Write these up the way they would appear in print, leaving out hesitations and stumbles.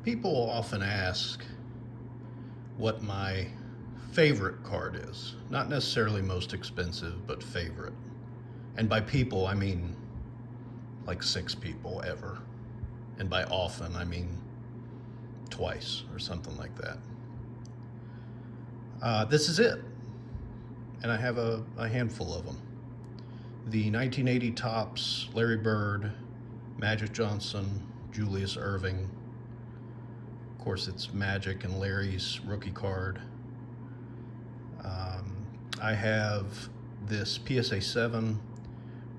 People often ask what my favorite card is. Not necessarily most expensive, but favorite. And by people, I mean like 6 people ever. And by often, I mean twice or something like that. This is it. And I have a handful of them. The 1980 Topps Larry Bird, Magic Johnson, Julius Erving. Of course, it's Magic and Larry's rookie card. I have this PSA 7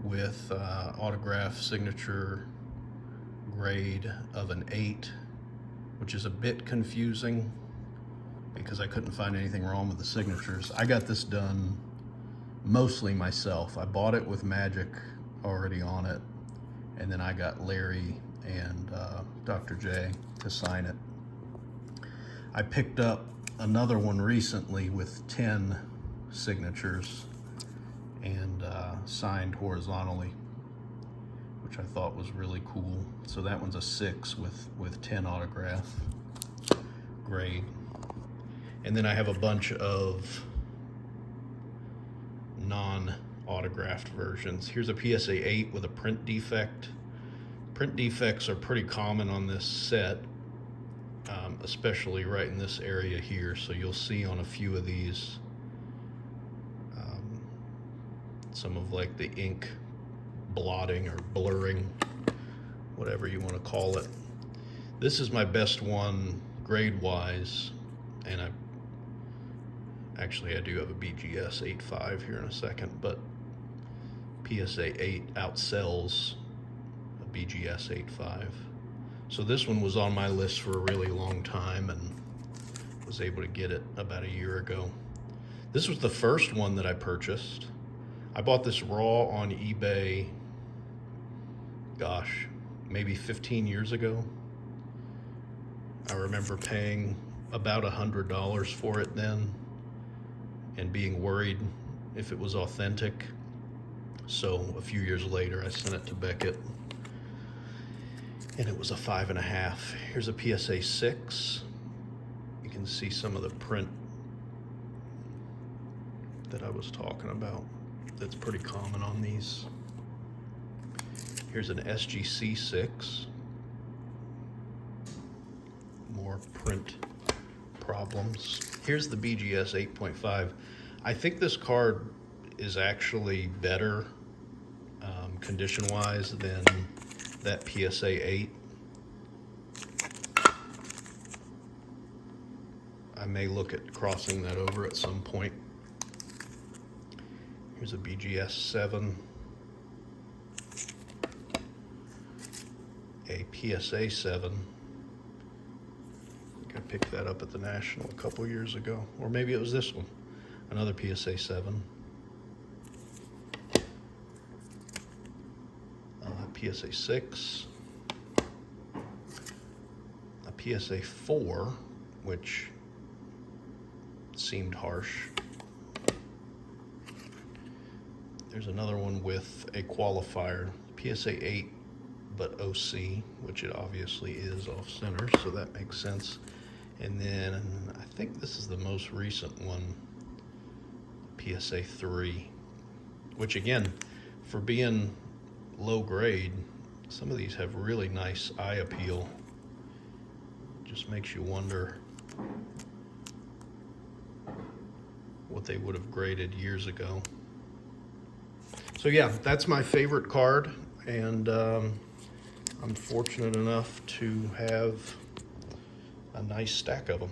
with autograph signature grade of an 8, which is a bit confusing because I couldn't find anything wrong with the signatures. I got this done mostly myself. I bought it with Magic already on it, and then I got Larry and Dr. J to sign it. I picked up another one recently with 10 signatures and signed horizontally, which I thought was really cool. So that one's a 6 with 10 autograph grade. And then I have a bunch of non-autographed versions. Here's a PSA 8 with a print defect. Print defects are pretty common on this set, especially right in this area here. So you'll see on a few of these some of like the ink blotting or blurring, whatever you want to call it. This is my best one grade-wise, and I do have a BGS 8.5 here in a second, but PSA 8 outsells a BGS 8.5. So this one was on my list for a really long time and was able to get it about a year ago. This was the first one that I purchased. I bought this raw on eBay, gosh, maybe 15 years ago. I remember paying about $100 for it then and being worried if it was authentic. So a few years later, I sent it to Beckett, and it was a 5.5. Here's a PSA 6. You can see some of the print that I was talking about. That's pretty common on these. Here's an SGC 6. More print problems. Here's the BGS 8.5. I think this card is actually better condition-wise than that PSA 8. I may look at crossing that over at some point. Here's a BGS 7. A PSA 7. I think I picked that up at the National a couple years ago. Or maybe it was this one. Another PSA 7. PSA 6. A PSA 4, which seemed harsh. There's another one with a qualifier, PSA 8, but OC, which it obviously is off center, so that makes sense. And then I think this is the most recent one, PSA 3, which again, for being low grade, some of these have really nice eye appeal. Just makes you wonder what they would have graded years ago. So yeah, that's my favorite card, and I'm fortunate enough to have a nice stack of them.